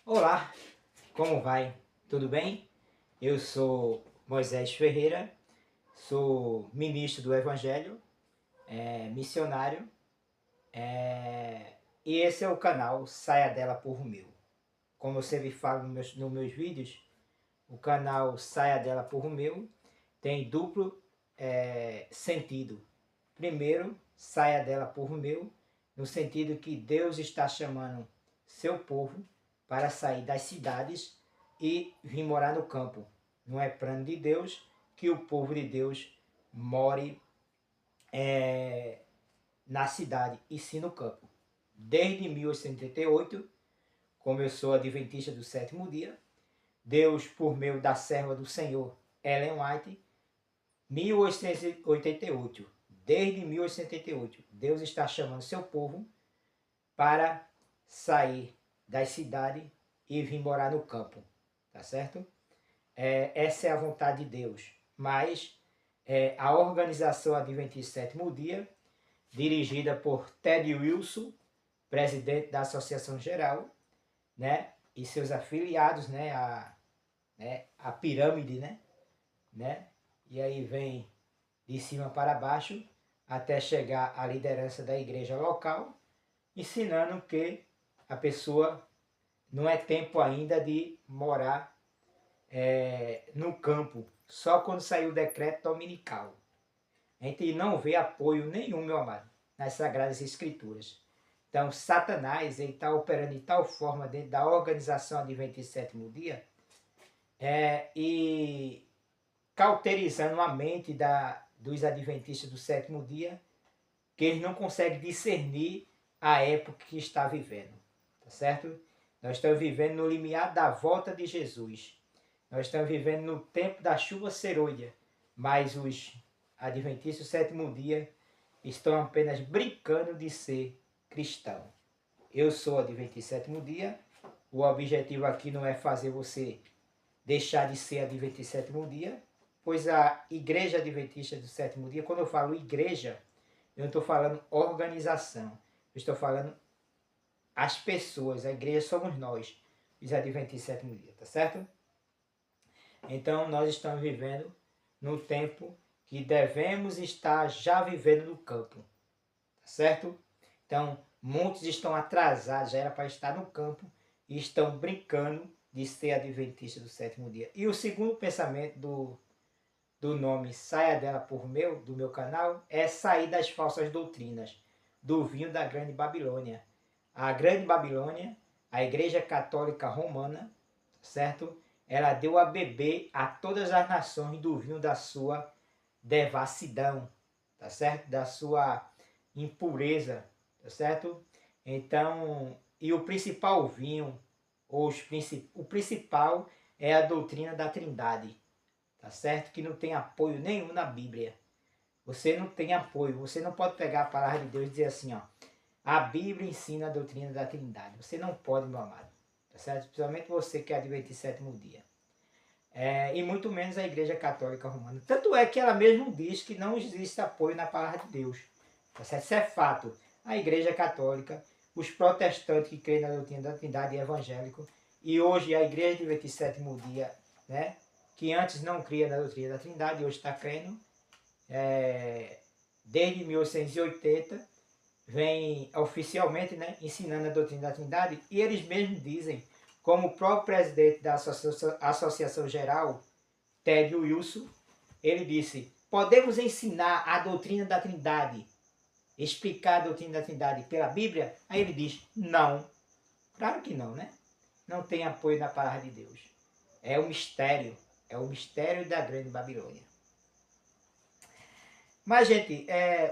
Olá, como vai? Tudo bem? Eu sou Moisés Ferreira, sou ministro do Evangelho, missionário, e esse é o canal Saia Dela por Mil. Como eu sempre falo nos meus vídeos, o canal Saia Dela por Mil tem duplo sentido. Primeiro, saia dela por mil, no sentido que Deus está chamando seu povo para sair das cidades e vir morar no campo. Não é plano de Deus que o povo de Deus more na cidade e sim no campo. Desde 1888, como eu sou adventista do sétimo dia, Deus, por meio da serva do Senhor, Ellen White, 1888, desde 1888, Deus está chamando seu povo para sair das cidades e vir morar no campo, tá certo? Essa é a vontade de Deus. Mas a organização Adventista Sétimo Dia, dirigida por Ted Wilson, presidente da Associação Geral, né, e seus afiliados, a pirâmide, né? E aí vem de cima para baixo até chegar à liderança da igreja local, ensinando que a pessoa não é tempo ainda de morar no campo, só quando sair o decreto dominical. A gente não vê apoio nenhum, meu amado, nas Sagradas Escrituras. Então, Satanás está operando de tal forma dentro da organização Adventista Sétimo Dia e cauterizando a mente dos Adventistas do sétimo dia, que eles não conseguem discernir a época que está vivendo, tá certo? Nós estamos vivendo no limiar da volta de Jesus. Nós estamos vivendo no tempo da chuva serôdia, mas os Adventistas do sétimo dia estão apenas brincando de ser cristão. Eu sou Adventista do sétimo dia. O objetivo aqui não é fazer você deixar de ser Adventista do sétimo dia, pois a Igreja Adventista do sétimo dia, quando eu falo igreja, eu não estou falando organização, eu estou falando as pessoas, a igreja somos nós, os Adventistas do sétimo dia, tá certo? Então nós estamos vivendo no tempo que devemos estar já vivendo no campo, tá certo? Então muitos estão atrasados, já era para estar no campo e estão brincando de ser adventista do sétimo dia. E o segundo pensamento do nome Saia Dela por Meu, do meu canal, é sair das falsas doutrinas, do vinho da Grande Babilônia. A Grande Babilônia, a Igreja Católica Romana, certo? Ela deu a beber a todas as nações do vinho da sua devassidão, tá certo? Da sua impureza, tá certo? Então, e o principal vinho, o principal é a doutrina da Trindade, tá certo? Que não tem apoio nenhum na Bíblia. Você não tem apoio, você não pode pegar a palavra de Deus e dizer assim, ó, a Bíblia ensina a doutrina da Trindade. Você não pode, meu amado, tá certo? Principalmente você que é adventista sétimo dia. E muito menos a Igreja Católica Romana. Tanto é que ela mesmo diz que não existe apoio na palavra de Deus. Tá certo? Isso é fato. A Igreja Católica, os protestantes que creem na doutrina da Trindade e evangélico, e hoje a Igreja Adventista sétimo dia, né, que antes não cria na doutrina da Trindade e hoje está crendo, desde 1880, vem oficialmente, né, ensinando a doutrina da Trindade, e eles mesmos dizem, como o próprio presidente da Associação Geral, Ted Wilson, ele disse, podemos ensinar a doutrina da Trindade, explicar a doutrina da Trindade pela Bíblia? Aí ele diz, não. Claro que não, né? Não tem apoio na palavra de Deus. É o mistério da Grande Babilônia. Mas, gente,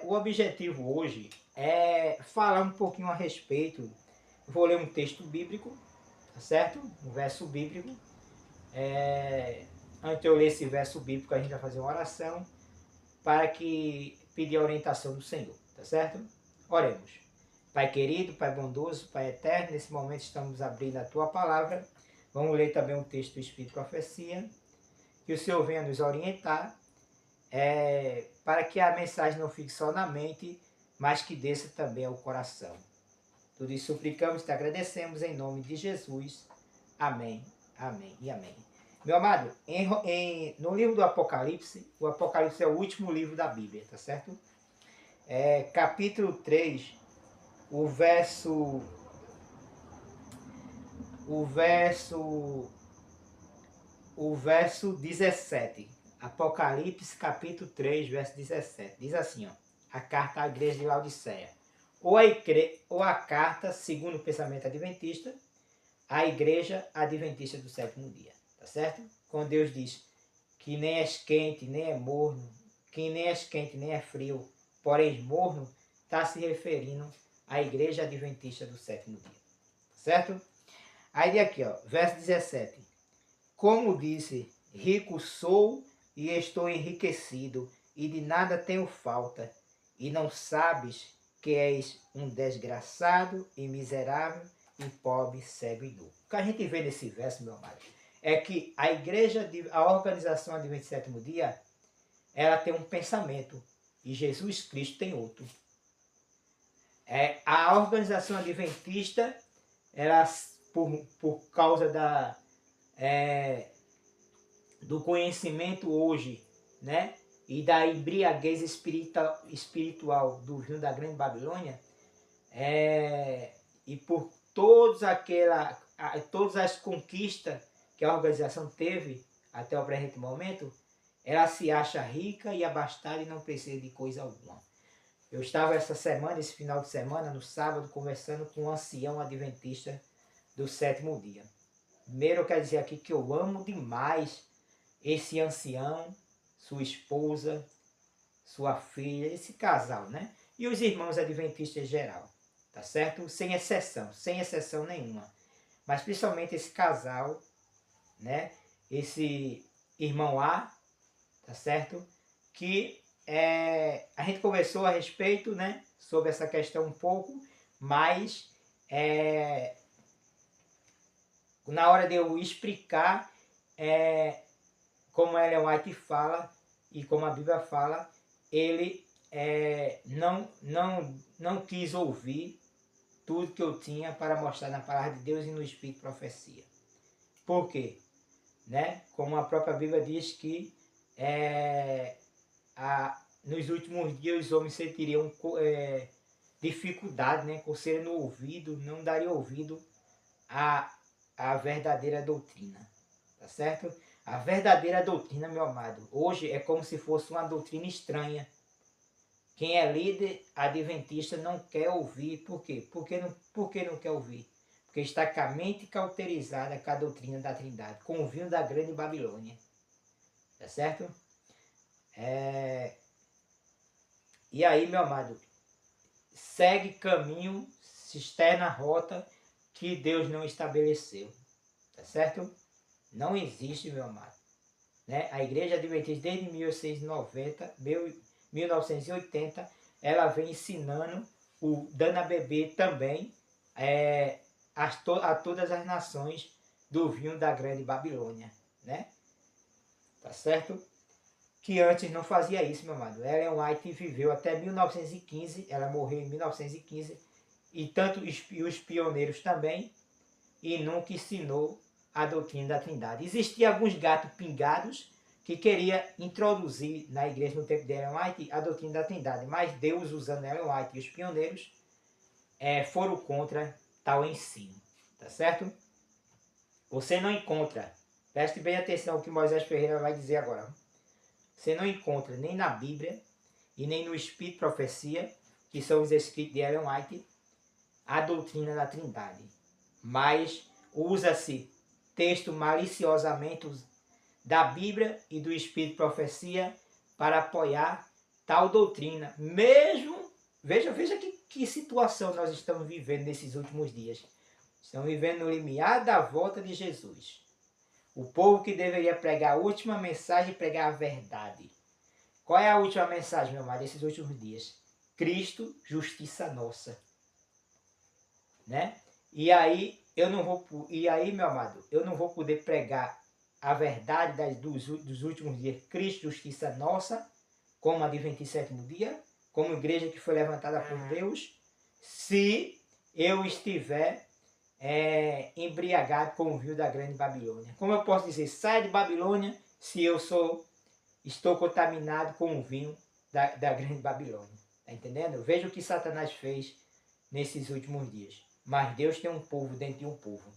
o objetivo hoje é falar um pouquinho a respeito. Vou ler um texto bíblico, tá certo? Um verso bíblico. Antes de eu ler esse verso bíblico, a gente vai fazer uma oração para que pedir a orientação do Senhor, tá certo? Oremos. Pai querido, Pai bondoso, Pai eterno, nesse momento estamos abrindo a Tua palavra. Vamos ler também um texto do Espírito Profecia. Que o Senhor venha nos orientar, para que a mensagem não fique só na mente, mas que desça também ao coração. Tudo isso suplicamos e te agradecemos em nome de Jesus. Amém, amém e amém. Meu amado, no livro do Apocalipse, o Apocalipse é o último livro da Bíblia, tá certo? Capítulo 3, o verso o verso o verso 17. Apocalipse capítulo 3, verso 17. Diz assim, ó, a carta à igreja de Laodiceia. Ou a carta, segundo o pensamento adventista, à igreja adventista do sétimo dia. Tá certo? Quando Deus diz que nem és quente, nem é morno, que nem és quente, nem é frio, porém morno, está se referindo à igreja adventista do sétimo dia. Certo? Aí aqui, ó, verso 17. Como disse, rico sou e estou enriquecido, e de nada tenho falta, e não sabes que és um desgraçado e miserável, e pobre, cego e nu. O que a gente vê nesse verso, meu amado, é que a organização Adventista do Sétimo Dia, ela tem um pensamento, e Jesus Cristo tem outro. A organização adventista, ela, por causa do conhecimento hoje, né? E da embriaguez espiritual do vinho da Grande Babilônia, e por todas as conquistas que a organização teve até o presente momento, ela se acha rica e abastada e não precisa de coisa alguma. Eu estava esse final de semana, no sábado, conversando com um ancião adventista do sétimo dia. Primeiro eu quero dizer aqui que eu amo demais esse ancião, sua esposa, sua filha, esse casal, né? E os irmãos adventistas em geral, tá certo? Sem exceção nenhuma. Mas principalmente esse casal, né? Esse irmão A, tá certo? Que a gente conversou a respeito, né? Sobre essa questão um pouco, mas na hora de eu explicar como Ellen White fala e como a Bíblia fala, ele não quis ouvir tudo que eu tinha para mostrar na palavra de Deus e no Espírito de Profecia. Por quê? Né? Como a própria Bíblia diz que nos últimos dias os homens sentiriam dificuldade, né? Coceira no ouvido, não daria ouvido à verdadeira doutrina. Tá certo? A verdadeira doutrina, meu amado, hoje é como se fosse uma doutrina estranha. Quem é líder adventista não quer ouvir. Por quê? Por que não quer ouvir? Porque está com a mente cauterizada com a doutrina da Trindade, com o vinho da Grande Babilônia. Tá certo? E aí, meu amado, segue caminho, se externa a rota que Deus não estabeleceu. Tá certo? Não existe, meu amado. Né? A Igreja Adventista, desde 1980, ela vem ensinando, dando a beber também a todas as nações do vinho da Grande Babilônia. Né? Tá certo? Que antes não fazia isso, meu amado. Ellen White viveu até 1915, ela morreu em 1915, e tanto os pioneiros também, e nunca ensinou a doutrina da Trindade. Existiam alguns gatos pingados que queria introduzir na igreja no tempo de Ellen White a doutrina da Trindade, mas Deus, usando Ellen White e os pioneiros, foram contra tal ensino. Tá certo? Você não encontra, preste bem atenção ao que Moisés Ferreira vai dizer agora. Você não encontra nem na Bíblia e nem no Espírito de Profecia, que são os escritos de Ellen White, a doutrina da Trindade. Mas usa-se texto maliciosamente da Bíblia e do Espírito de Profecia para apoiar tal doutrina. Mesmo, veja que situação nós estamos vivendo nesses últimos dias. Estamos vivendo no limiar da volta de Jesus. O povo que deveria pregar a última mensagem, pregar a verdade. Qual é a última mensagem, meu amado, desses últimos dias? Cristo, justiça nossa. Né? E aí, meu amado, eu não vou poder pregar a verdade dos últimos dias, Cristo, justiça nossa, como Adventista sétimo dia, como igreja que foi levantada por Deus, se eu estiver embriagado com o vinho da grande Babilônia. Como eu posso dizer, saia de Babilônia se eu estou contaminado com o vinho da grande Babilônia. Está entendendo? Veja o que Satanás fez nesses últimos dias. Mas Deus tem um povo dentro de um povo.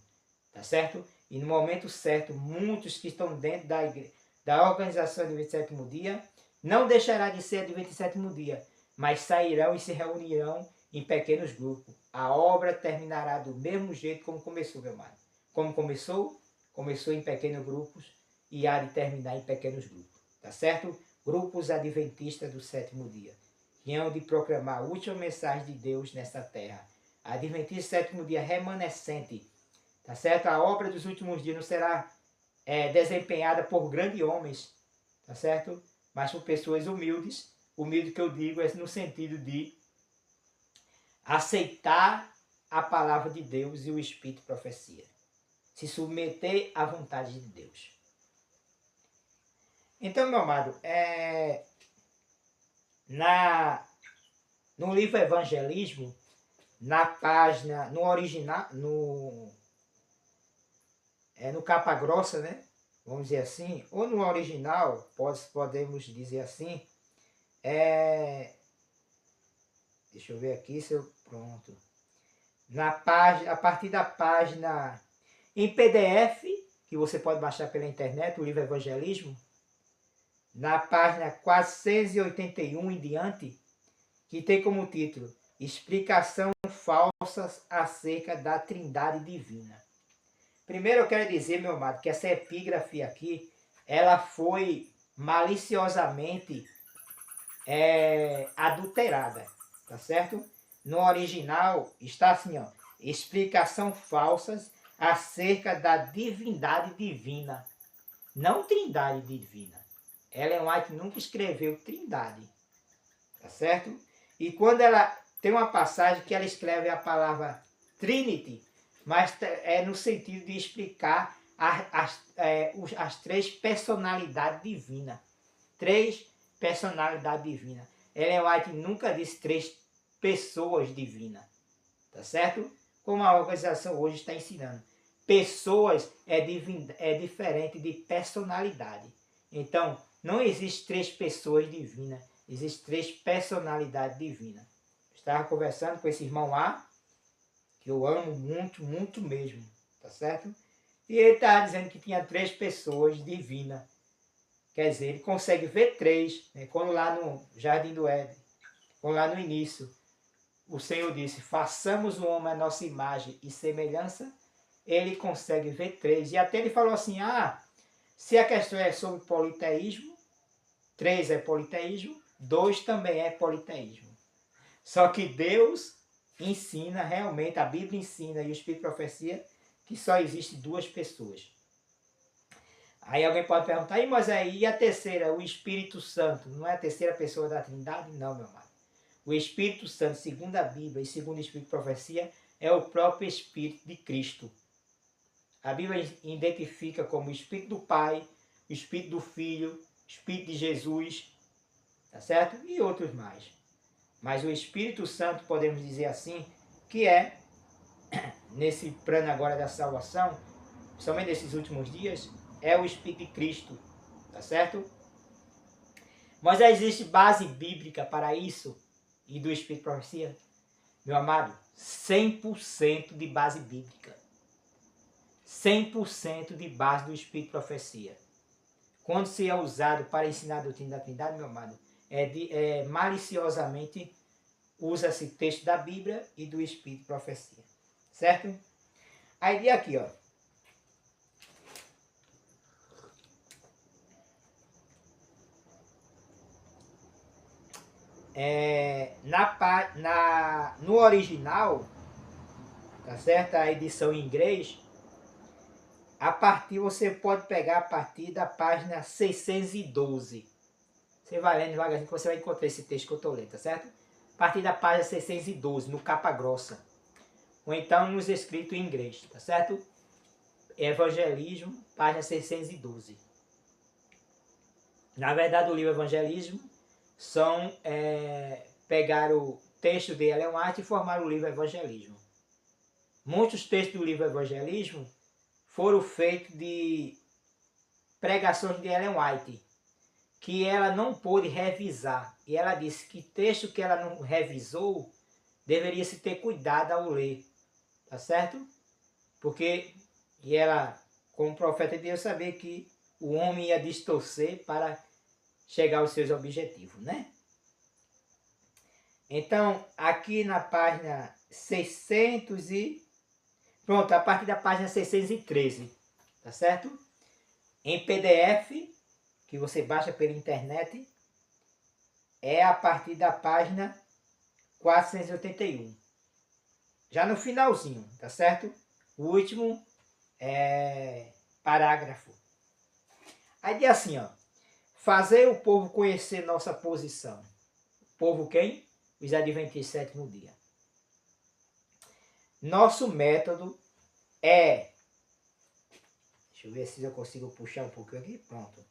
Tá certo? E no momento certo, muitos que estão dentro da organização do 27º dia não deixará de ser do 27º dia, mas sairão e se reunirão em pequenos grupos. A obra terminará do mesmo jeito como começou, meu amado. Como começou? Começou em pequenos grupos e há de terminar em pequenos grupos. Tá certo? Grupos adventistas do 7º dia, que hão de proclamar a última mensagem de Deus nesta terra. Adventista 7º dia remanescente. Tá certo? A obra dos últimos dias não será desempenhada por grandes homens, tá certo? Mas por pessoas humildes. Humilde que eu digo é no sentido de aceitar a palavra de Deus e o Espírito de profecia. Se submeter à vontade de Deus. Então, meu amado, no livro Evangelismo, na página, no original, no capa grossa, né? Vamos dizer assim, ou no original, podemos dizer assim, deixa eu ver aqui se eu, pronto. Na página, a partir da página em PDF, que você pode baixar pela internet, o livro Evangelismo, na página 481 em diante, que tem como título Explicação falsas acerca da Trindade Divina. Primeiro eu quero dizer, meu amado, que essa epígrafe aqui, ela foi maliciosamente adulterada, tá certo? No original está assim, ó, explicação falsas acerca da divindade divina, não trindade divina. Ellen White nunca escreveu trindade, tá certo? E quando ela tem uma passagem que ela escreve a palavra Trinity, mas é no sentido de explicar as três personalidades divinas. Três personalidades divinas. Ellen White nunca disse três pessoas divinas. Tá certo? Como a organização hoje está ensinando. Pessoas é diferente de personalidade. Então, não existe três pessoas divinas. Existem três personalidades divinas. Eu estava conversando com esse irmão A, que eu amo muito, muito mesmo, tá certo? E ele estava dizendo que tinha três pessoas divinas. Quer dizer, ele consegue ver três, né? Quando lá no Jardim do Éden, quando lá no início, o Senhor disse, façamos o homem a nossa imagem e semelhança, ele consegue ver três. E até ele falou assim, se a questão é sobre politeísmo, 3 é politeísmo, 2 também é politeísmo. Só que Deus ensina realmente, a Bíblia ensina e o Espírito de Profecia, que só existe duas pessoas. Aí alguém pode perguntar, mas aí e a terceira, o Espírito Santo, não é a terceira pessoa da Trindade? Não, meu amado. O Espírito Santo, segundo a Bíblia e segundo o Espírito de Profecia, é o próprio Espírito de Cristo. A Bíblia identifica como o Espírito do Pai, o Espírito do Filho, o Espírito de Jesus, tá certo? E outros mais. Mas o Espírito Santo, podemos dizer assim, que é, nesse plano agora da salvação, principalmente nesses últimos dias, é o Espírito de Cristo, tá certo? Mas existe base bíblica para isso e do Espírito de Profecia? Meu amado, 100% de base bíblica. 100% de base do Espírito de Profecia. Quando se é usado para ensinar a doutrina da Trindade, meu amado, maliciosamente usa-se texto da Bíblia e do Espírito de Profecia. Certo? Aí de aqui, ó. No original, tá certo? A edição em inglês, você pode pegar a partir da página 612. Você vai lendo devagarzinho que você vai encontrar esse texto que eu estou lendo, tá certo? A partir da página 612, no capa grossa. Ou então nos escritos em inglês, tá certo? Evangelismo, página 612. Na verdade, o livro Evangelismo pegaram o texto de Ellen White e formaram o livro Evangelismo. muitos textos do livro Evangelismo foram feitos de pregações de Ellen White, que ela não pôde revisar. E ela disse que texto que ela não revisou, deveria se ter cuidado ao ler. Tá certo? Porque e ela, como profeta de Deus, sabia que o homem ia distorcer para chegar aos seus objetivos, né? Então, aqui na página 600 e... Pronto, a partir da página 613, tá certo? Em PDF, que você baixa pela internet, é a partir da página 481. Já no finalzinho, tá certo? O último parágrafo. Aí diz assim, ó. Fazer o povo conhecer nossa posição. O povo quem? Os Adventistas do sétimo dia. Nosso método é... Deixa eu ver se eu consigo puxar um pouquinho aqui. Pronto.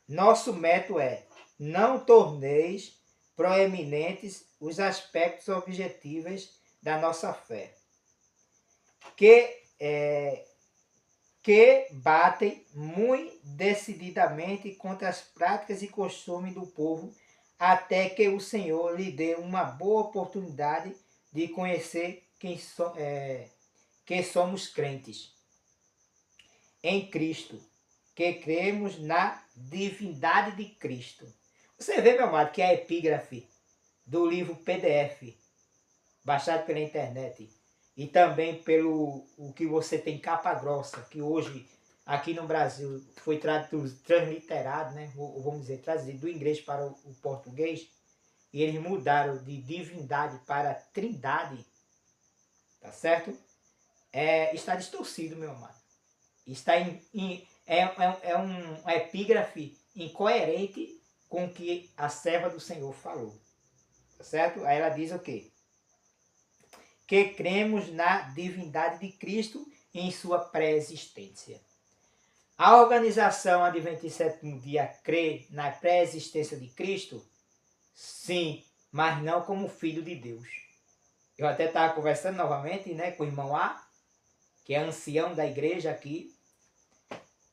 Nosso método é: não torneis proeminentes os aspectos objetivos da nossa fé, que batem muito decididamente contra as práticas e costumes do povo, até que o Senhor lhe dê uma boa oportunidade de conhecer que somos crentes em Cristo, que cremos na divindade de Cristo. Você vê, meu amado, que é a epígrafe do livro PDF, baixado pela internet, e também pelo o que você tem capa grossa, que hoje aqui no Brasil foi transliterado, né? Ou vamos dizer, trazido do inglês para o português, e eles mudaram de divindade para trindade, tá certo? Está distorcido, meu amado. Está uma epígrafe incoerente com o que a serva do Senhor falou, tá certo? Aí ela diz o quê? Que cremos na divindade de Cristo em sua pré-existência. A organização Adventista Sétimo Dia crê na pré-existência de Cristo? Sim, mas não como filho de Deus. Eu até estava conversando novamente, né, com o irmão A, que é ancião da igreja aqui,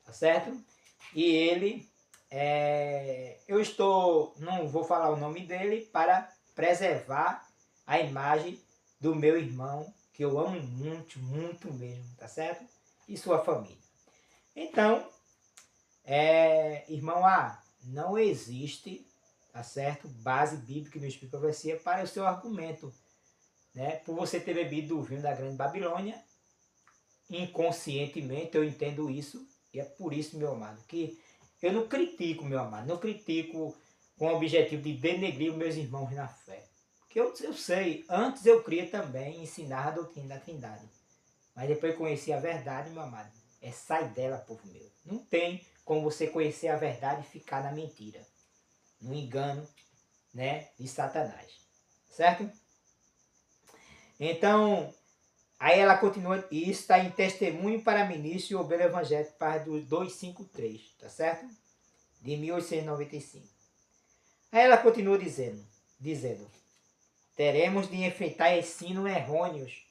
tá certo? E ele, não vou falar o nome dele para preservar a imagem do meu irmão, que eu amo muito, muito mesmo, tá certo? E sua família. Então, irmão A, não existe, tá certo? Base bíblica no Espírito de Profecia para o seu argumento, né? Por você ter bebido do vinho da Grande Babilônia, inconscientemente eu entendo isso, e é por isso, meu amado, que eu não critico, meu amado, não critico com o objetivo de denegrir os meus irmãos na fé. Porque eu sei, antes eu cria também ensinar a doutrina da Trindade. Mas depois que conheci a verdade, meu amado, sai dela, povo meu. Não tem como você conhecer a verdade e ficar na mentira, no engano, né, de Satanás. Certo? Então, aí ela continua, e isso está em Testemunho para Ministro e o Belo Evangelho, página 253, tá certo? De 1895. Aí ela continua dizendo, teremos de enfrentar ensinos errôneos.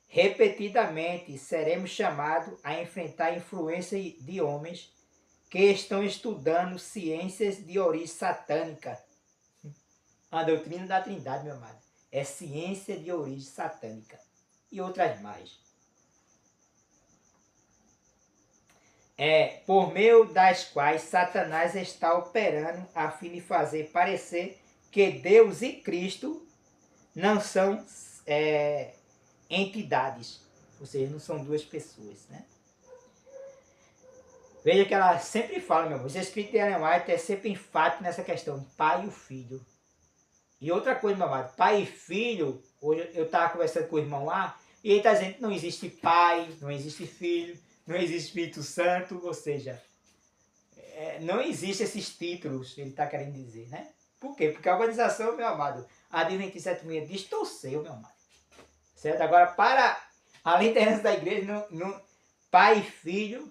Repetidamente seremos chamados a enfrentar a influência de homens que estão estudando ciências de origem satânica. A doutrina da Trindade, meu amado, é ciência de origem satânica. E outras mais. Por meio das quais Satanás está operando a fim de fazer parecer que Deus e Cristo não são entidades, ou seja, não são duas pessoas, né? Veja que ela sempre fala, meu amor, os escritos de Ellen White é sempre enfático nessa questão, pai e o filho. E outra coisa, meu amado, pai e filho, hoje eu estava conversando com o irmão lá, e ele está dizendo que não existe pai, não existe filho, não existe Espírito Santo, ou seja, não existem esses títulos, ele está querendo dizer, né? Por quê? Porque a organização, meu amado, a Adventista Sétimo Dia distorceu, meu amado. Certo? Agora, para a liderança da igreja, pai e filho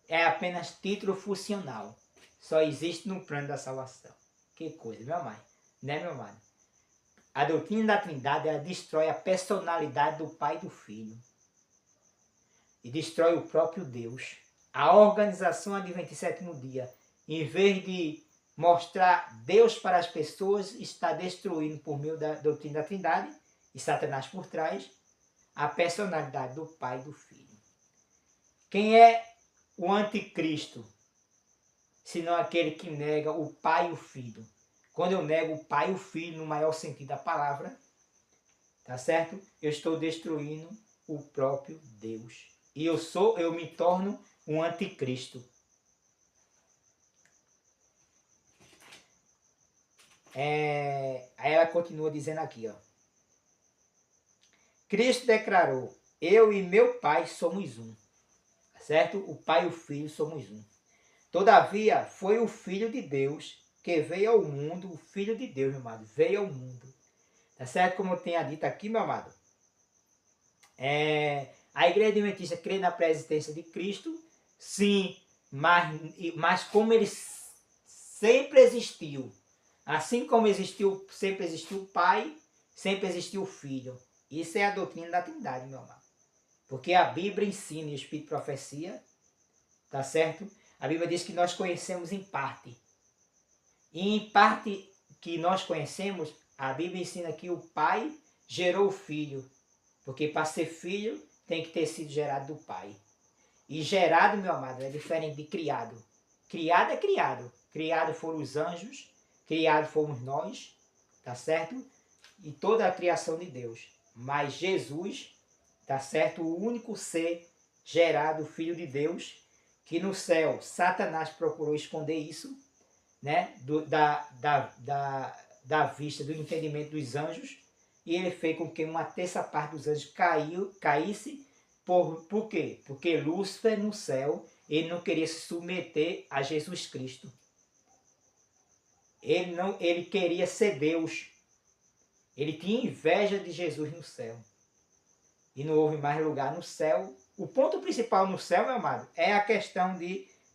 é apenas título funcional. Só existe no plano da salvação. Que coisa, meu amado. Né, meu amado? a doutrina da Trindade, ela destrói a personalidade do Pai e do Filho. E destrói o próprio Deus. A organização Adventista Sétimo Dia, em vez de mostrar Deus para as pessoas, está destruindo por meio da doutrina da Trindade, e Satanás por trás, a personalidade do Pai e do Filho. Quem é o anticristo, senão aquele que nega o Pai e o Filho? Quando eu nego o Pai e o Filho, no maior sentido da palavra, tá certo? Eu estou destruindo o próprio Deus. E eu me torno um anticristo. Aí ela continua dizendo aqui, ó. Cristo declarou, eu e meu Pai somos um. Certo? O Pai e o Filho somos um. Todavia, foi o Filho de Deus que veio ao mundo, o Filho de Deus, meu amado, veio ao mundo. Tá certo? Como eu tenho dito aqui, meu amado. A Igreja Adventista crê na preexistência de Cristo, sim, mas como ele sempre existiu. Assim como sempre existiu o Pai, sempre existiu o Filho. Isso é a doutrina da Trindade, meu amado. Porque a Bíblia ensina, e o Espírito de Profecia, tá certo? A Bíblia diz que nós conhecemos em parte. E em parte que nós conhecemos, a Bíblia ensina que o Pai gerou o Filho. Porque para ser filho, tem que ter sido gerado do Pai. E gerado, meu amado, é diferente de criado. Criado é criado. Criado foram os anjos, criado fomos nós, tá certo? E toda a criação de Deus. Mas Jesus, tá certo? O único ser gerado, Filho de Deus, que no céu Satanás procurou esconder isso, né? Da vista, do entendimento dos anjos, e ele fez com que uma terça parte dos anjos caísse. Por quê? Porque Lúcifer no céu, ele não queria se submeter a Jesus Cristo. Ele queria ser Deus. Ele tinha inveja de Jesus no céu. E não houve mais lugar no céu. O ponto principal no céu, meu amado, é a questão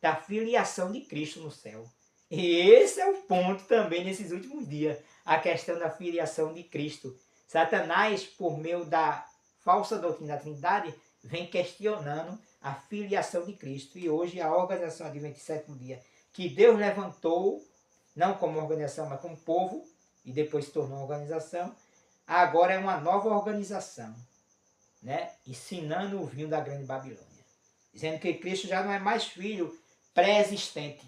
da filiação de Cristo no céu. E esse é o ponto também nesses últimos dias. A questão da filiação de Cristo. Satanás, por meio da falsa doutrina da Trindade, vem questionando a filiação de Cristo. E hoje a organização Adventista Sétimo Dia, que Deus levantou, não como organização, mas como povo, e depois se tornou uma organização, agora é uma nova organização, né? Ensinando o vinho da grande Babilônia. Dizendo que Cristo já não é mais filho pré-existente.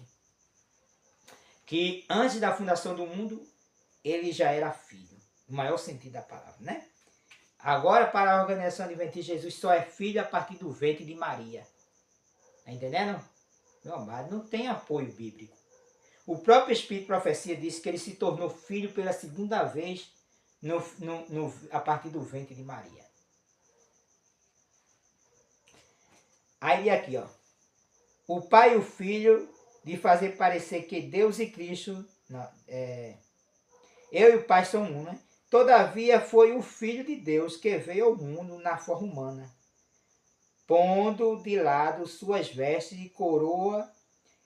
Que antes da fundação do mundo, ele já era filho. No maior sentido da palavra, né? Agora, para a organização adventista, Jesus só é filho a partir do ventre de Maria. Tá entendendo? Meu amado, não tem apoio bíblico. O próprio Espírito de Profecia diz que ele se tornou filho pela segunda vez a partir do ventre de Maria. Aí aqui, ó. O Pai e o Filho, de fazer parecer que Deus e Cristo... eu e o Pai são um, né? Todavia foi o Filho de Deus que veio ao mundo na forma humana, pondo de lado suas vestes de coroa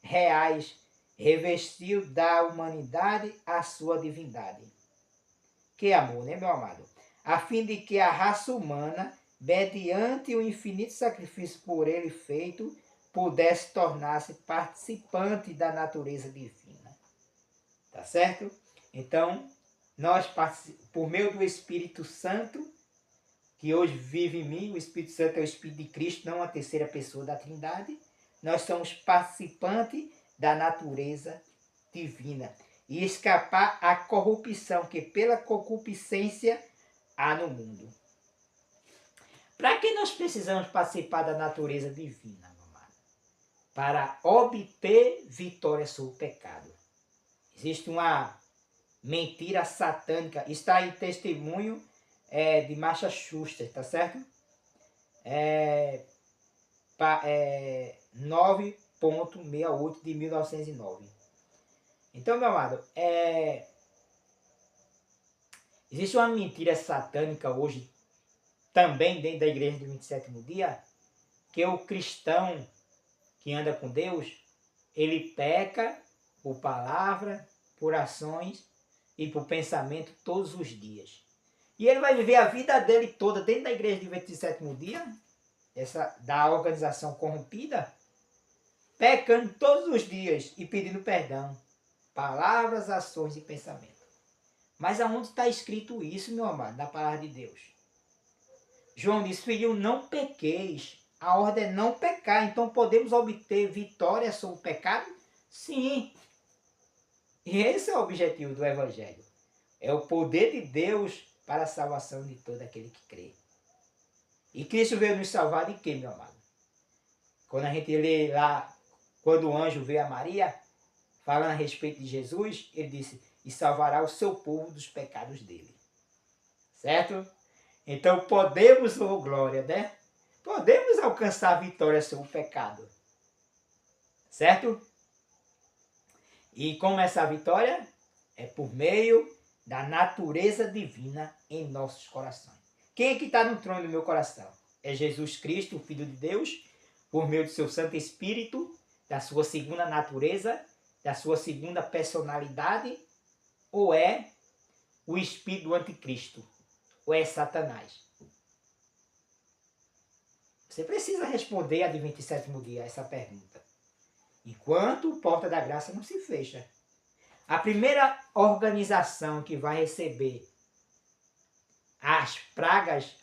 reais, revestiu da humanidade a sua divindade. Que amor, né, meu amado? A fim de que a raça humana, mediante o infinito sacrifício por ele feito, pudesse tornar-se participante da natureza divina. Tá certo? Então, nós, por meio do Espírito Santo, que hoje vive em mim, o Espírito Santo é o Espírito de Cristo, não a terceira pessoa da Trindade, nós somos participantes da natureza divina. E escapar à corrupção que pela concupiscência há no mundo. Para que nós precisamos participar da natureza divina, meu amado? Para obter vitória sobre o pecado. Existe uma mentira satânica, está em testemunho de Marcia Schuster, tá certo? 9.68 de 1909. Então, meu amado, existe uma mentira satânica hoje, também dentro da igreja do 27º dia, que o cristão que anda com Deus, ele peca por palavra, por ações, e para o pensamento todos os dias. E ele vai viver a vida dele toda dentro da igreja de 27º dia, da organização corrompida, pecando todos os dias e pedindo perdão. Palavras, ações e pensamento. Mas aonde está escrito isso, meu amado, na palavra de Deus? João diz, filho, não pequeis. A ordem é não pecar. Então podemos obter vitória sobre o pecado? Sim. E esse é o objetivo do Evangelho. É o poder de Deus para a salvação de todo aquele que crê. E Cristo veio nos salvar de quê, meu amado? Quando a gente lê lá, quando o anjo veio a Maria, falando a respeito de Jesus, ele disse, e salvará o seu povo dos pecados dele. Certo? Então podemos, oh glória, né? Podemos alcançar a vitória sobre o pecado. Certo? E como essa vitória? É por meio da natureza divina em nossos corações. Quem é que está no trono do meu coração? É Jesus Cristo, o Filho de Deus, por meio do seu Santo Espírito, da sua segunda natureza, da sua segunda personalidade, ou é o espírito do anticristo, ou é Satanás? Você precisa responder a de 27º dia essa pergunta. Enquanto a porta da graça não se fecha. A primeira organização que vai receber as pragas,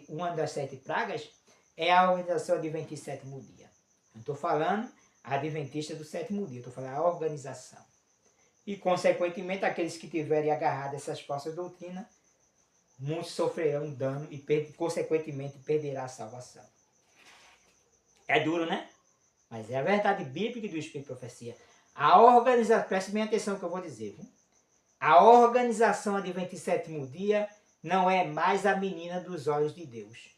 uma das 7 pragas, é a organização de 27º dia. Não estou falando a adventista do 7º dia, estou falando a organização. E, consequentemente, aqueles que tiverem agarrado essas falsas doutrinas, muitos sofrerão dano e, consequentemente, perderão a salvação. É duro, né? Mas é a verdade bíblica do Espírito de Profecia. A organização, preste bem atenção no que eu vou dizer. Viu? A organização de 27º dia não é mais a menina dos olhos de Deus.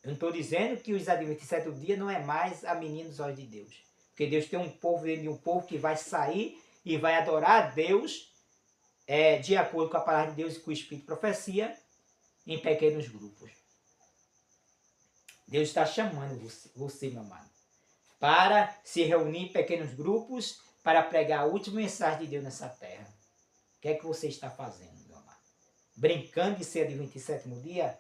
Eu não estou dizendo que os adventistas do dia não é mais a menina dos olhos de Deus. Porque Deus tem um povo dentro de um povo que vai sair e vai adorar a Deus de acordo com a palavra de Deus e com o Espírito de Profecia em pequenos grupos. Deus está chamando você, meu amado, para se reunir em pequenos grupos para pregar a última mensagem de Deus nessa terra. O que é que você está fazendo, meu amado? Brincando de ser de 27º dia?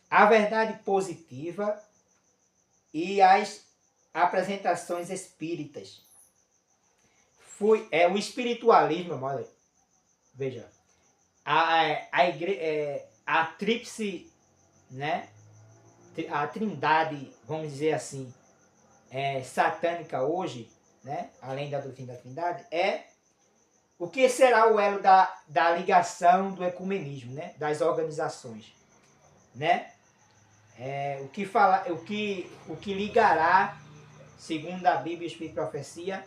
A verdade positiva e as apresentações espíritas. O espiritualismo, meu amado, veja, a tríplice, né? A trindade, vamos dizer assim, satânica hoje, né? Além da doutrina da trindade, o que será o elo da ligação do ecumenismo, né? Das organizações, né? O que ligará, segundo a Bíblia e o Espírito de Profecia,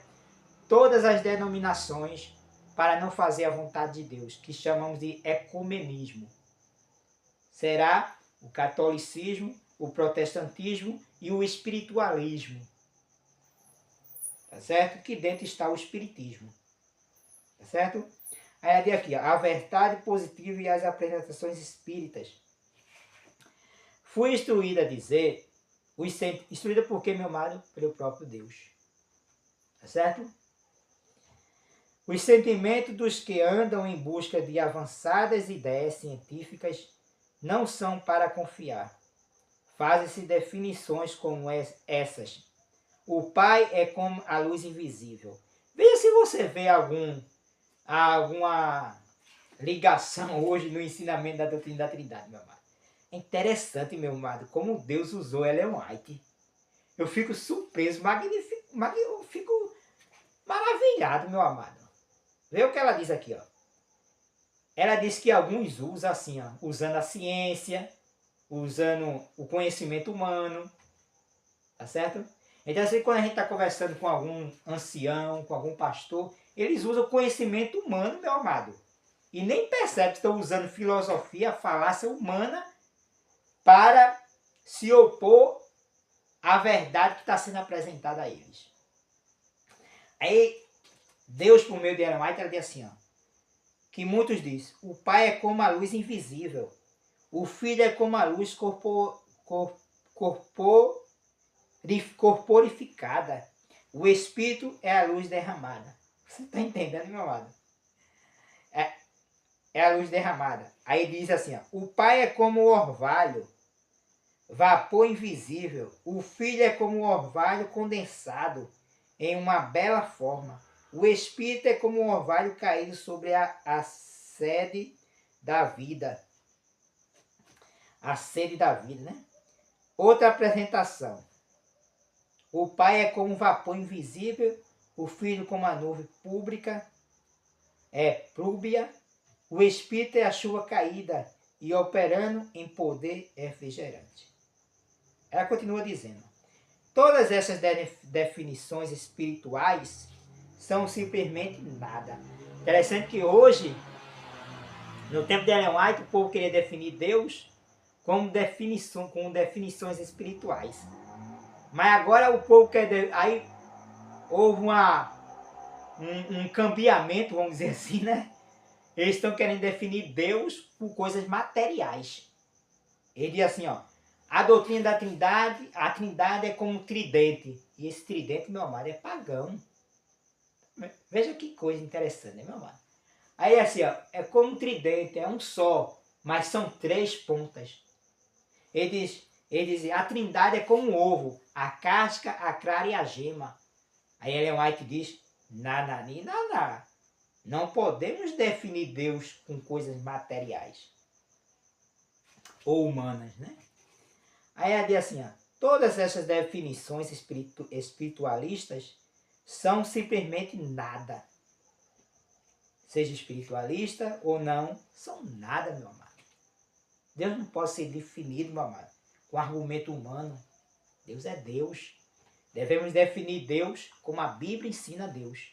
todas as denominações para não fazer a vontade de Deus, que chamamos de ecumenismo. Será o catolicismo, o protestantismo e o espiritualismo. Tá certo? Que dentro está o espiritismo. Tá certo? Aí aqui, ó, a verdade positiva e as apresentações espíritas. Fui instruída a dizer, instruída por quê, meu amado? Pelo próprio Deus. Tá certo? Os sentimentos dos que andam em busca de avançadas ideias científicas não são para confiar. Fazem-se definições como essas. O Pai é como a luz invisível. Veja se você vê alguma ligação hoje no ensinamento da doutrina da Trindade, meu amado. É interessante, meu amado, como Deus usou Ellen White. Eu fico surpreso, eu fico maravilhado, meu amado. Vê o que ela diz aqui, ó. Ela diz que alguns usam assim, ó, usando a ciência, usando o conhecimento humano, tá certo? Então, assim, quando a gente está conversando com algum ancião, com algum pastor, eles usam o conhecimento humano, meu amado. E nem percebe que estão usando filosofia, falácia humana, para se opor à verdade que está sendo apresentada a eles. Aí, Deus, por meio de Ellen White, ela diz assim, ó, que muitos dizem, o Pai é como a luz invisível, o Filho é como a luz corporificada, o Espírito é a luz derramada. Você está entendendo, meu amado? É, é a luz derramada. Aí diz assim, ó, o Pai é como o orvalho, vapor invisível. O Filho é como o orvalho condensado em uma bela forma. O Espírito é como um orvalho caído sobre a sede da vida. A sede da vida, né? Outra apresentação. O Pai é como um vapor invisível, o Filho como a nuvem pública, plúbia, o Espírito é a chuva caída e operando em poder refrigerante. Ela continua dizendo, todas essas definições espirituais são simplesmente nada. Interessante que hoje, no tempo de Ellen White, o povo queria definir Deus com definições espirituais. Mas agora o povo quer... Aí houve um cambiamento, vamos dizer assim, né? Eles estão querendo definir Deus por coisas materiais. Ele diz assim, ó. A doutrina da Trindade, a Trindade é como um tridente. E esse tridente, meu amado, é pagão. Veja que coisa interessante, né, meu amado? Aí assim, ó, é como um tridente, é um só, mas são 3 pontas. Ele diz, a Trindade é como um ovo, a casca, a clara e a gema. Aí Ellen White diz, nanani, naná. Não podemos definir Deus com coisas materiais ou humanas, né? Aí ela diz assim, ó, todas essas definições espiritualistas são simplesmente nada. Seja espiritualista ou não, são nada, meu amado. Deus não pode ser definido, meu amado, com argumento humano. Deus é Deus. Devemos definir Deus como a Bíblia ensina Deus.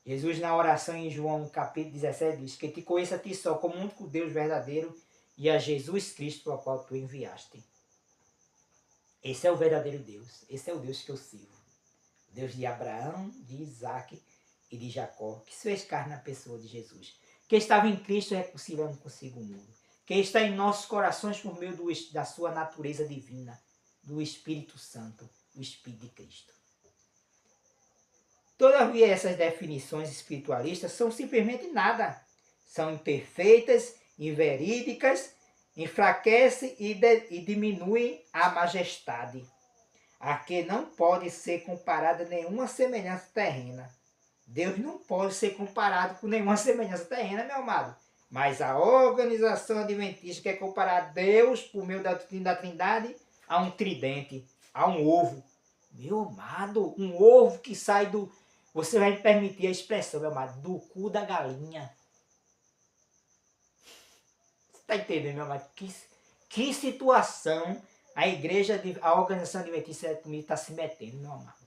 Jesus, na oração em João capítulo 17, diz que te conheça a ti só como o único Deus verdadeiro e a Jesus Cristo, ao qual tu enviaste. Esse é o verdadeiro Deus. Esse é o Deus que eu sirvo. O Deus de Abraão, de Isaac e de Jacó, que se fez carne na pessoa de Jesus. Que estava em Cristo reconciliando consigo o mundo. Que está em nossos corações por meio da sua natureza divina, do Espírito Santo, o Espírito de Cristo. Todavia, essas definições espiritualistas são simplesmente nada. São imperfeitas, inverídicas, enfraquecem e diminuem a majestade, a que não pode ser comparada nenhuma semelhança terrena. Deus não pode ser comparado com nenhuma semelhança terrena, meu amado. Mas a organização adventista quer comparar Deus, por meio da doutrina da Trindade, a um tridente, a um ovo. Meu amado, um ovo que sai do... Você vai me permitir a expressão, meu amado, do cu da galinha. Você está entendendo, meu amado? Que situação a organização adventista está se metendo, meu amado.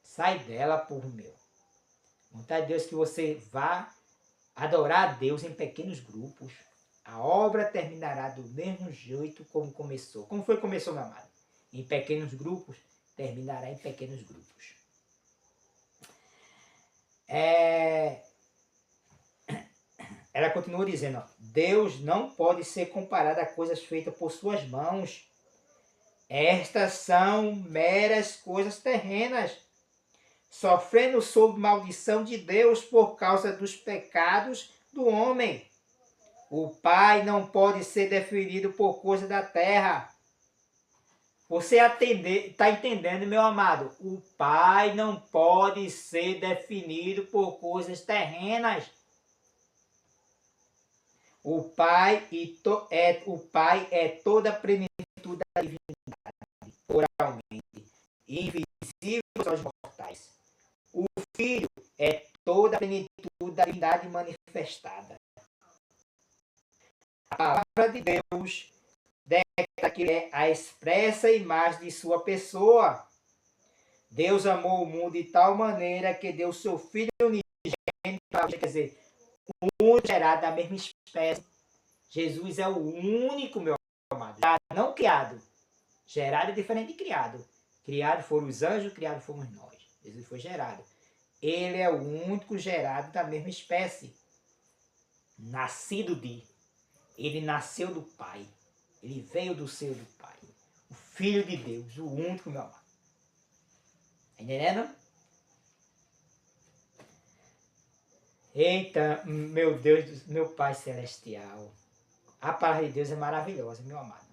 Sai dela, povo meu. Vontade de Deus que você vá adorar a Deus em pequenos grupos. A obra terminará do mesmo jeito como começou. Como foi que começou, meu amado? Em pequenos grupos, terminará em pequenos grupos. Ela continua dizendo, ó, Deus não pode ser comparado a coisas feitas por suas mãos. Estas são meras coisas terrenas, sofrendo sob maldição de Deus por causa dos pecados do homem. O Pai não pode ser definido por coisa da terra. Você está entendendo, meu amado? O Pai não pode ser definido por coisas terrenas. O Pai é toda a plenitude da divindade, oralmente, invisível aos mortais. O Filho é toda a plenitude da divindade manifestada. A palavra de Deus declara que é a expressa imagem de sua pessoa. Deus amou o mundo de tal maneira que deu seu Filho unigênito, quer dizer, o único gerado da mesma espécie. Jesus é o único, meu amado, não criado. Gerado é diferente de criado. Criado foram os anjos, criado fomos nós. Jesus foi gerado. Ele é o único gerado da mesma espécie. Nascido de. Ele nasceu do Pai. Ele veio do seio do Pai. O Filho de Deus, o único, meu amado. Tá entendendo? Eita, meu Deus, meu Pai Celestial. A palavra de Deus é maravilhosa, meu amado.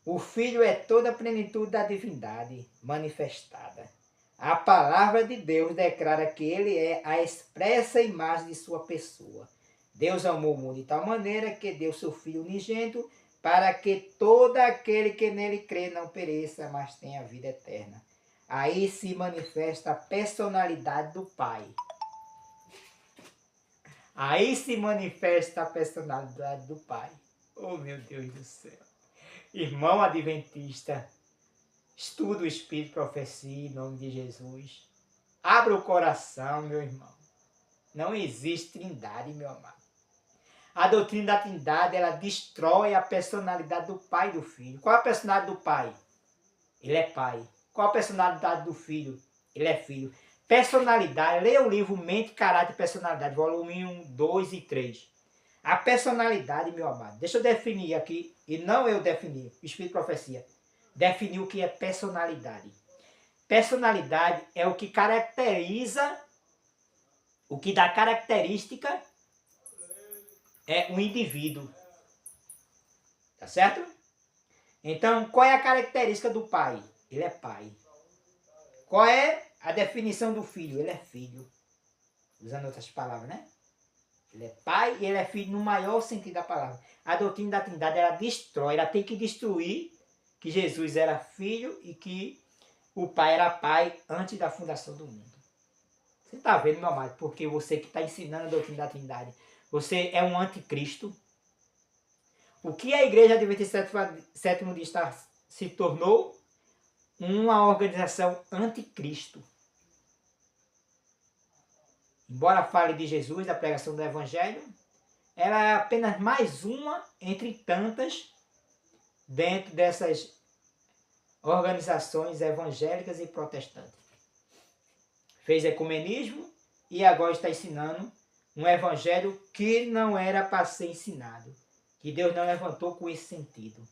O Filho é toda a plenitude da divindade manifestada. A palavra de Deus declara que ele é a expressa imagem de sua pessoa. Deus amou o mundo de tal maneira que deu seu Filho unigênito para que todo aquele que nele crê não pereça, mas tenha a vida eterna. Aí se manifesta a personalidade do Pai. Aí se manifesta a personalidade do Pai. Oh, meu Deus do céu. Irmão adventista, estuda o Espírito e Profecia em nome de Jesus. Abra o coração, meu irmão. Não existe trindade, meu amado. A doutrina da trindade, ela destrói a personalidade do Pai e do Filho. Qual é a personalidade do Pai? Ele é Pai. Qual a personalidade do Filho? Ele é Filho. Personalidade, leia o livro Mente, Caráter e Personalidade, volume 1, 2 e 3. A personalidade, meu amado, deixa eu definir aqui, e não eu definir, o Espírito de Profecia, definir o que é personalidade. Personalidade é o que caracteriza, o que dá característica é um indivíduo. Tá certo? Então, qual é a característica do pai? Ele é pai. Qual é a definição do filho? Ele é filho. Usando outras palavras, né? Ele é pai e ele é filho no maior sentido da palavra. A doutrina da Trindade, ela destrói, ela tem que destruir que Jesus era filho e que o pai era pai antes da fundação do mundo. Você está vendo, meu amado? Porque você que está ensinando a doutrina da Trindade, você é um anticristo. O que a Igreja Adventista Sétimo Dia se tornou? Uma organização anticristo. Embora fale de Jesus, da pregação do Evangelho, ela é apenas mais uma entre tantas dentro dessas organizações evangélicas e protestantes. Fez ecumenismo e agora está ensinando um evangelho que não era para ser ensinado, que Deus não levantou com esse sentido.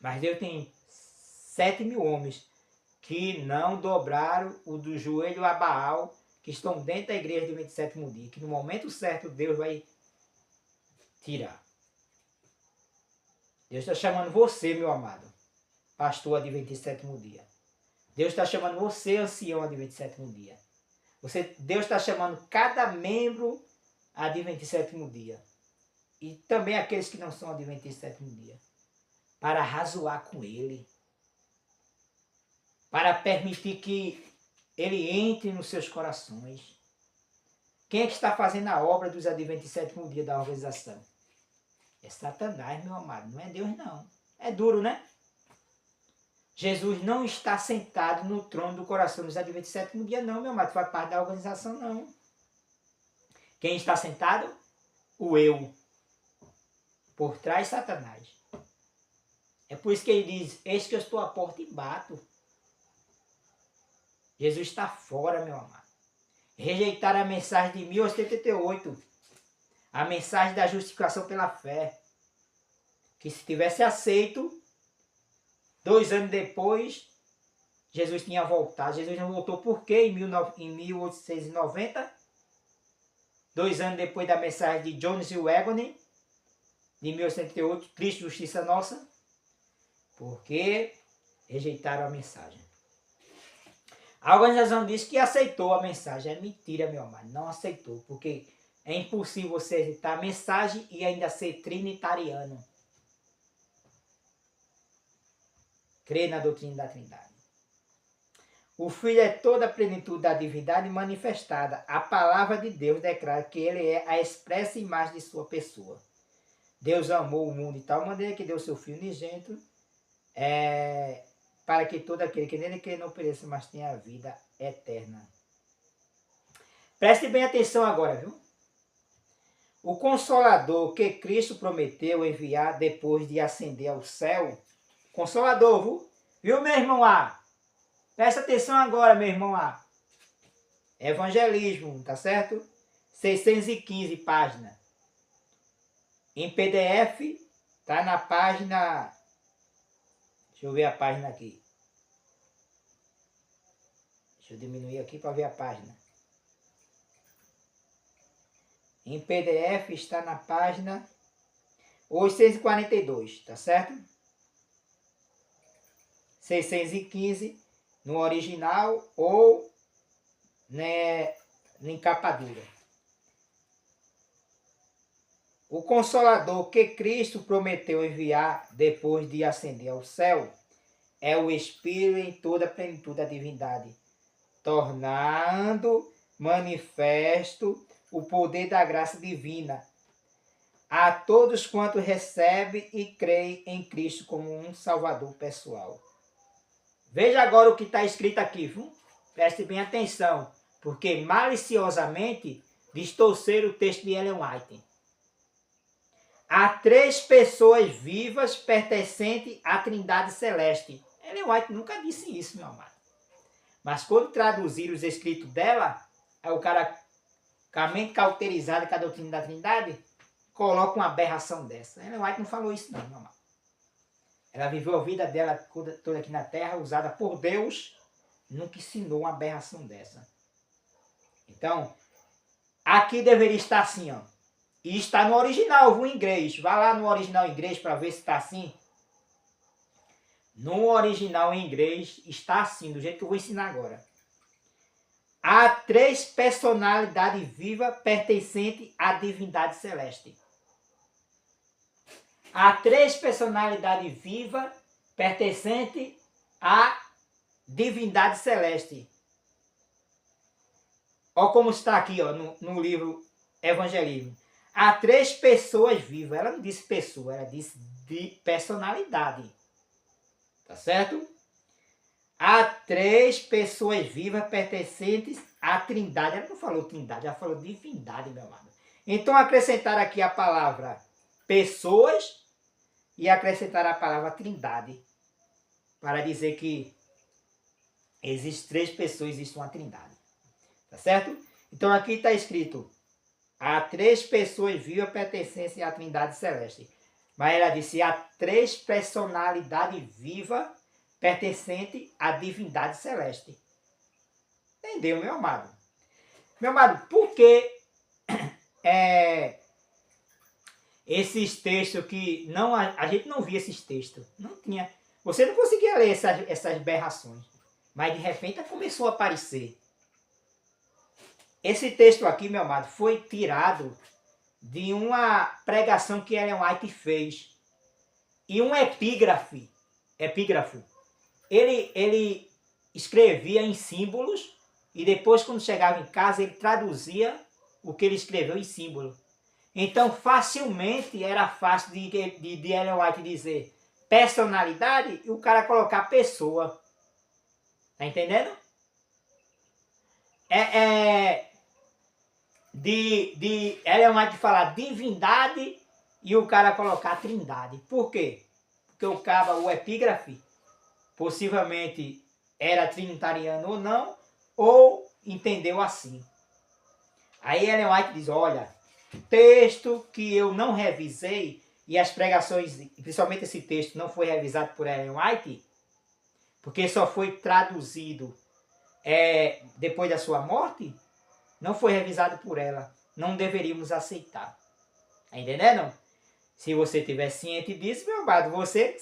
Mas Deus tem 7.000 homens que não dobraram o do joelho a Baal, que estão dentro da igreja do 27º dia, que no momento certo Deus vai tirar. Deus está chamando você, meu amado, pastor adventista 7º dia. Deus está chamando você, ancião adventista 7º dia. Deus está chamando cada membro adventista 7º dia. E também aqueles que não são adventistas 7º dia. Para razoar com ele. Para permitir que ele entre nos seus corações. Quem é que está fazendo a obra dos adventistas 7º dia da organização? É Satanás, meu amado. Não é Deus, não. É duro, né? Jesus não está sentado no trono do coração dos adventistas 7º dia, não, meu amado. Faz parte da organização, não. Quem está sentado? O eu. Por trás, Satanás. É por isso que ele diz, eis que eu estou à porta e bato. Jesus está fora, meu amado. Rejeitaram a mensagem de 1888. A mensagem da justificação pela fé. Que se tivesse aceito, 2 anos depois, Jesus tinha voltado. Jesus não voltou por quê? Em 1890, 2 anos depois da mensagem de Jones e Wagner, de 1888, Cristo, Justiça Nossa, porque rejeitaram a mensagem. A organização diz que aceitou a mensagem. É mentira, meu amado. Não aceitou, porque é impossível você aceitar a mensagem e ainda ser trinitariano. Crer na doutrina da Trindade. O Filho é toda a plenitude da divindade manifestada. A palavra de Deus declara que ele é a expressa imagem de sua pessoa. Deus amou o mundo de tal maneira que deu seu Filho unigênito para que todo aquele que nele crê não pereça, mas tenha a vida eterna. Preste bem atenção agora, viu? O Consolador que Cristo prometeu enviar depois de ascender ao céu, Consolador, viu, meu irmão A? Presta atenção agora, meu irmão A. Evangelismo, tá certo? 615 páginas. Em PDF, tá na página... Deixa eu ver a página aqui. Deixa eu diminuir aqui para ver a página. Em PDF está na página 842, tá certo? 615 no original ou, né, em capa dura. O Consolador que Cristo prometeu enviar depois de ascender ao céu é o Espírito em toda a plenitude da divindade, tornando manifesto o poder da graça divina a todos quantos recebem e creem em Cristo como um Salvador pessoal. Veja agora o que está escrito aqui, viu? Preste bem atenção, porque maliciosamente distorceram o texto de Ellen White. Há 3 pessoas vivas pertencentes à Trindade Celeste. Ellen White nunca disse isso, meu amado. Mas quando traduziram os escritos dela, aí o cara, com a mente cauterizada com a doutrina da Trindade, coloca uma aberração dessa. Ellen White não falou isso não, meu amado. Ela viveu a vida dela toda aqui na Terra, usada por Deus, nunca ensinou uma aberração dessa. Então, aqui deveria estar assim, ó. E está no original, viu, em inglês. Vá lá no original em inglês para ver se está assim. No original em inglês está assim, do jeito que eu vou ensinar agora. Há 3 personalidades vivas pertencentes à divindade celeste. Há 3 personalidades vivas pertencentes à divindade celeste. Olha como está aqui, ó, no livro Evangelismo. Há 3 pessoas vivas. Ela não disse pessoa, ela disse de personalidade. Tá certo? Há 3 pessoas vivas pertencentes à Trindade. Ela não falou Trindade, ela falou divindade, meu amado. Então acrescentar aqui a palavra pessoas e acrescentar a palavra Trindade para dizer que existem 3 pessoas, existe uma Trindade. Tá certo? Então aqui está escrito: há 3 pessoas vivas pertencentes à Trindade Celeste. Mas ela disse: há 3 personalidades vivas pertencentes à divindade celeste. Entendeu, meu amado? Meu amado, por que esses textos que não, a gente não via esses textos? Não tinha. Você não conseguia ler essas berrações. Mas de repente começou a aparecer. Esse texto aqui, meu amado, foi tirado de uma pregação que Ellen White fez. E um epígrafo, ele escrevia em símbolos e depois, quando chegava em casa, ele traduzia o que ele escreveu em símbolo. Então, facilmente, era fácil de Ellen White dizer personalidade e o cara colocar pessoa. Tá entendendo? De Ellen White falar divindade e o cara colocar trindade. Por quê? Porque o epígrafe, possivelmente era trinitariano ou não, ou entendeu assim. Aí Ellen White diz: olha, texto que eu não revisei, e as pregações, principalmente esse texto, não foi revisado por Ellen White, porque só foi traduzido depois da sua morte, não foi revisado por ela. Não deveríamos aceitar. Tá entendendo? Se você estiver ciente disso, meu amado, você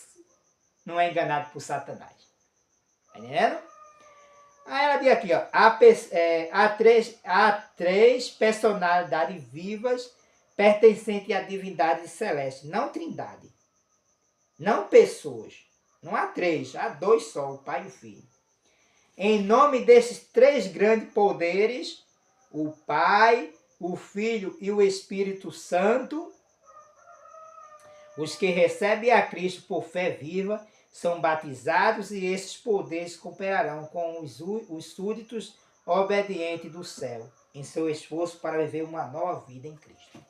não é enganado por Satanás. Tá entendendo? Aí ela diz aqui, ó, há três personalidades vivas pertencentes à divindade celeste, não trindade. Não pessoas. Não há 3, há 2 só, o Pai e o Filho. Em nome desses 3 grandes poderes, o Pai, o Filho e o Espírito Santo, os que recebem a Cristo por fé viva, são batizados e esses poderes cooperarão com os súditos obedientes do céu, em seu esforço para viver uma nova vida em Cristo.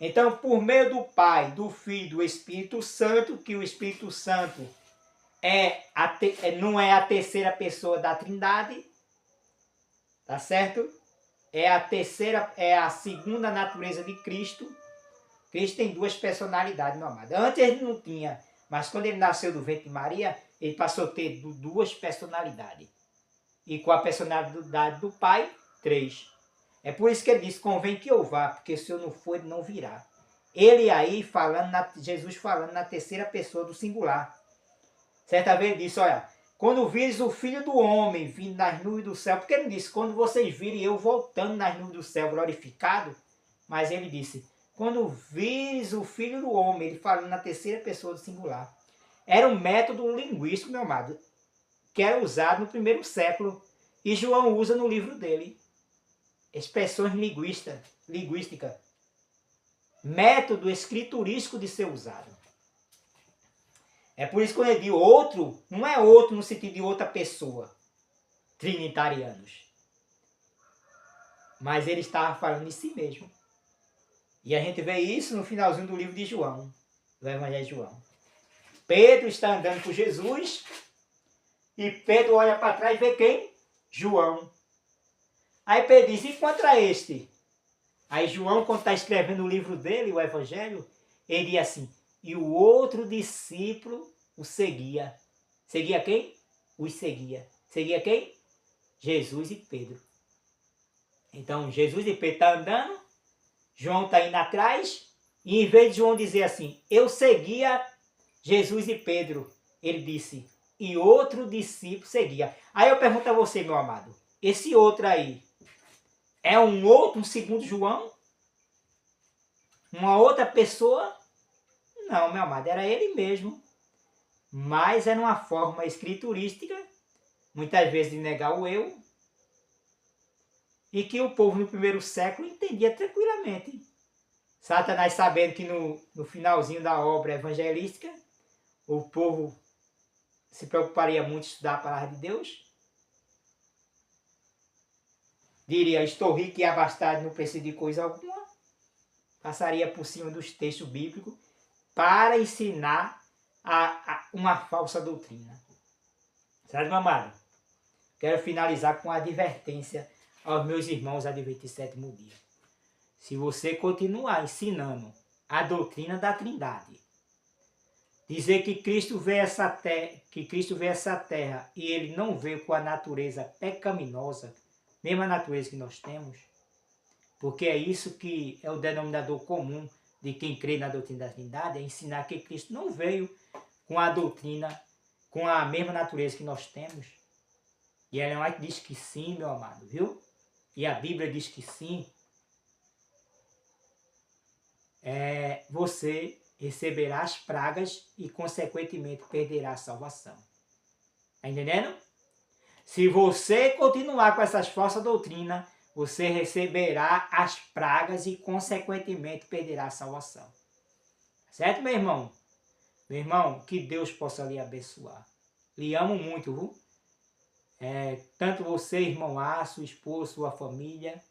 Então, por meio do Pai, do Filho e do Espírito Santo, que o Espírito Santo não é a terceira pessoa da Trindade, tá certo? É a segunda natureza de Cristo. Cristo tem 2 personalidades, meu amado. Antes ele não tinha, mas quando ele nasceu do ventre de Maria, ele passou a ter 2 personalidades. e com a personalidade do Pai, 3. É por isso que ele diz, convém que eu vá, porque se eu não for, ele não virá. Ele aí, Jesus falando na terceira pessoa do singular. Certa vez ele disse, olha, quando vires o Filho do Homem vindo nas nuvens do céu, porque ele disse, quando vocês virem eu voltando nas nuvens do céu glorificado, mas ele disse, quando vires o Filho do Homem, ele falando na terceira pessoa do singular. Era um método linguístico, meu amado, que era usado no primeiro século, e João usa no livro dele. Expressões linguísticas. Método escriturístico de ser usado. É por isso que quando ele diz outro, não é outro no sentido de outra pessoa. Trinitarianos. Mas ele estava falando de si mesmo. E a gente vê isso no finalzinho do livro de João. Do Evangelho de João. Pedro está andando com Jesus. E Pedro olha para trás e vê quem? João. Aí Pedro diz, encontra este. Aí João, quando está escrevendo o livro dele, o Evangelho, ele diz assim, e o outro discípulo o seguia. Seguia quem? Os seguia. Seguia quem? Jesus e Pedro. Então, Jesus e Pedro estão andando, João está indo atrás, e em vez de João dizer assim, eu seguia Jesus e Pedro, ele disse, e outro discípulo seguia. Aí eu pergunto a você, meu amado, esse outro aí, é um segundo João? Uma outra pessoa? Não, meu amado, era ele mesmo. Mas era uma forma escriturística, muitas vezes de negar o eu, e que o povo no primeiro século entendia tranquilamente. Satanás sabendo que no finalzinho da obra evangelística, o povo se preocuparia muito em estudar a palavra de Deus, diria, estou rico e abastado, não preciso de coisa alguma, passaria por cima dos textos bíblicos para ensinar uma falsa doutrina. Certo, meu amado? Quero finalizar com uma advertência aos meus irmãos adventistas do sétimo dia. Se você continuar ensinando a doutrina da Trindade, dizer que Cristo veio a essa terra e ele não veio com a natureza pecaminosa, mesma natureza que nós temos, porque é isso que é o denominador comum de quem crê na doutrina da Trindade, é ensinar que Cristo não veio com a doutrina, com a mesma natureza que nós temos. E Ellen White diz que sim, meu amado, viu? E a Bíblia diz que sim. Você receberá as pragas e, consequentemente, perderá a salvação. Está entendendo? Se você continuar com essas falsas doutrinas, você receberá as pragas e, consequentemente, perderá a salvação. Certo, meu irmão? Meu irmão, que Deus possa lhe abençoar. Lhe amo muito, viu? Tanto você, irmão A, sua esposa, sua família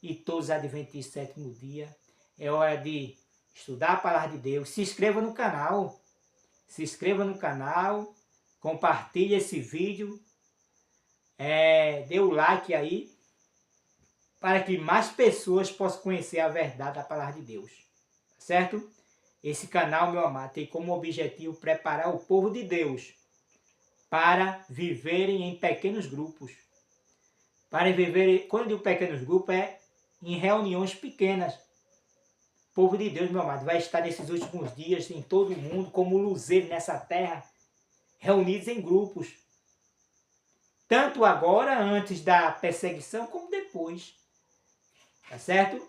e todos os adventistas do sétimo dia. É hora de estudar a palavra de Deus. Se inscreva no canal. Se inscreva no canal. Compartilhe esse vídeo. Dê o like aí. Para que mais pessoas possam conhecer a verdade da palavra de Deus. Certo? Esse canal, meu amado, tem como objetivo preparar o povo de Deus para viverem em pequenos grupos. Para viverem, quando eu digo pequenos grupos, é em reuniões pequenas. O povo de Deus, meu amado, vai estar nesses últimos dias em todo o mundo, como luzeiro nessa terra, reunidos em grupos. Tanto agora, antes da perseguição, como depois. Tá certo?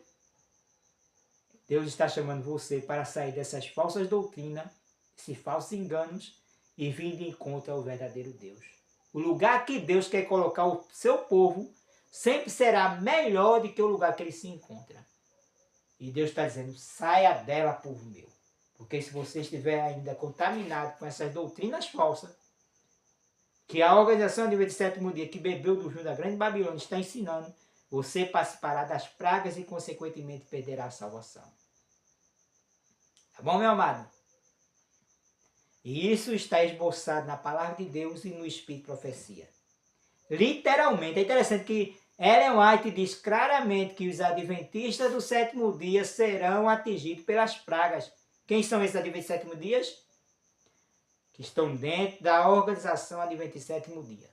Deus está chamando você para sair dessas falsas doutrinas, esses falsos enganos, e vir de encontro ao verdadeiro Deus. O lugar que Deus quer colocar o seu povo sempre será melhor do que o lugar que ele se encontra. E Deus está dizendo, saia dela, povo meu. Porque se você estiver ainda contaminado com essas doutrinas falsas, que a organização Adventista do sétimo dia, que bebeu do vinho da grande Babilônia, está ensinando, você participará das pragas e, consequentemente, perderá a salvação. Tá bom, meu amado? E isso está esboçado na palavra de Deus e no Espírito de Profecia. Literalmente, é interessante que Ellen White diz claramente que os adventistas do sétimo dia serão atingidos pelas pragas. Quem são esses adventistas do sétimo dia? Que estão dentro da organização Adventista do sétimo dia.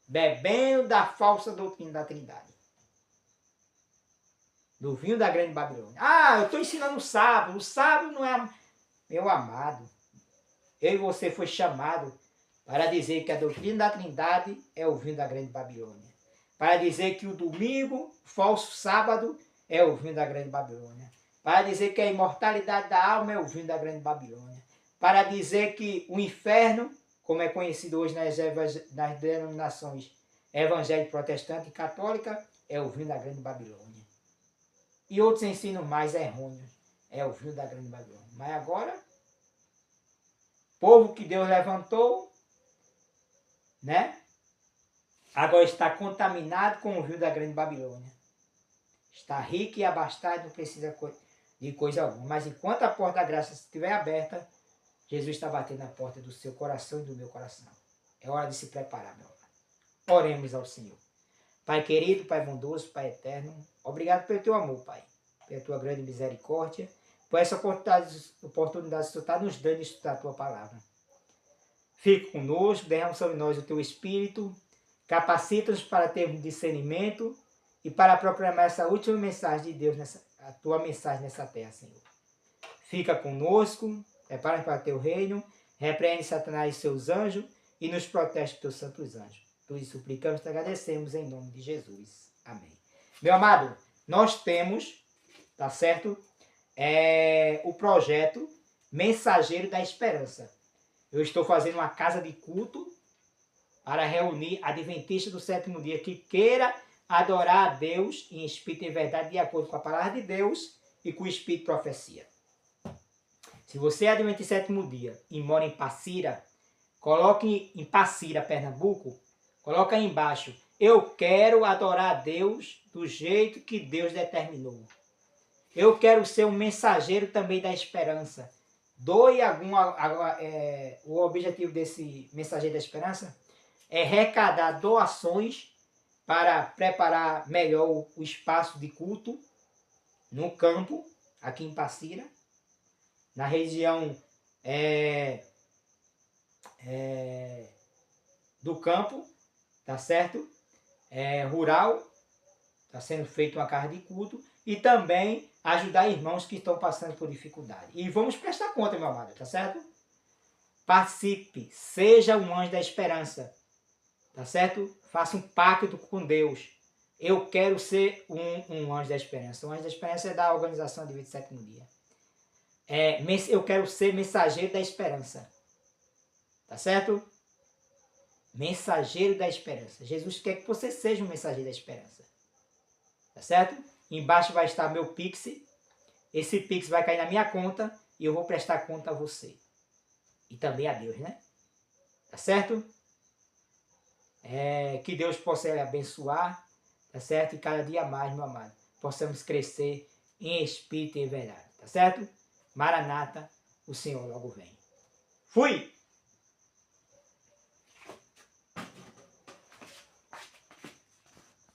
bebendo da falsa doutrina da Trindade. Do vinho da grande Babilônia. Ah, eu estou ensinando o sábado. O sábado não é... Meu amado, eu e você foi chamado para dizer que a doutrina da Trindade é o vinho da grande Babilônia. Para dizer que o domingo, falso sábado, é o vinho da grande Babilônia. Para dizer que a imortalidade da alma é o vinho da grande Babilônia. Para dizer que o inferno, como é conhecido hoje nas denominações evangélica, protestante e católica, é o vinho da grande Babilônia. E outros ensinos mais errôneos, é o vinho da grande Babilônia. Mas agora, povo que Deus levantou, né? Agora está contaminado com o vinho da grande Babilônia. Está rico e abastado, não precisa de coisa alguma. Mas enquanto a porta da graça estiver aberta, Jesus está batendo na porta do seu coração e do meu coração. É hora de se preparar, meu amado. Oremos ao Senhor. Pai querido, Pai bondoso, Pai eterno, obrigado pelo teu amor, Pai. Pela tua grande misericórdia, por essa oportunidade que tu está nos dando de estudar a tua palavra. Fique conosco, derrama sobre nós o teu Espírito, capacita-nos para termos discernimento e para proclamar essa última mensagem de Deus, a tua mensagem nessa terra, Senhor. Fica conosco, prepara para o teu reino, repreende Satanás e seus anjos e nos protege com teus santos anjos. Tudo isso suplicamos e te agradecemos em nome de Jesus. Amém. Meu amado, nós temos, tá certo? O projeto Mensageiro da Esperança. Eu estou fazendo uma casa de culto para reunir adventistas do sétimo dia que queira adorar a Deus em espírito e verdade, de acordo com a palavra de Deus e com o espírito de profecia. Se você é adventista do sétimo dia e mora em Passira, coloque em Passira, Pernambuco, coloca aí embaixo: eu quero adorar a Deus do jeito que Deus determinou. Eu quero ser um mensageiro também da esperança. Doe o objetivo desse mensageiro da esperança é arrecadar doações para preparar melhor o espaço de culto no campo, aqui em Passira, na região do campo, tá certo? Rural, está sendo feita uma casa de culto, e também ajudar irmãos que estão passando por dificuldade. E vamos prestar conta, meu amado, tá certo? Participe, seja um anjo da esperança, tá certo? Faça um pacto com Deus. Eu quero ser um anjo da esperança. O anjo da esperança é da organização Adventista do sétimo dia. Eu quero ser mensageiro da esperança, tá certo? Mensageiro da esperança. Jesus quer que você seja um mensageiro da esperança. Tá certo? Embaixo vai estar meu Pix. Esse Pix vai cair na minha conta e eu vou prestar conta a você. E também a Deus, né? Tá certo? Que Deus possa lhe abençoar. Tá certo? E cada dia mais, meu amado, possamos crescer em espírito e em verdade. Tá certo? Maranata, o Senhor logo vem. Fui!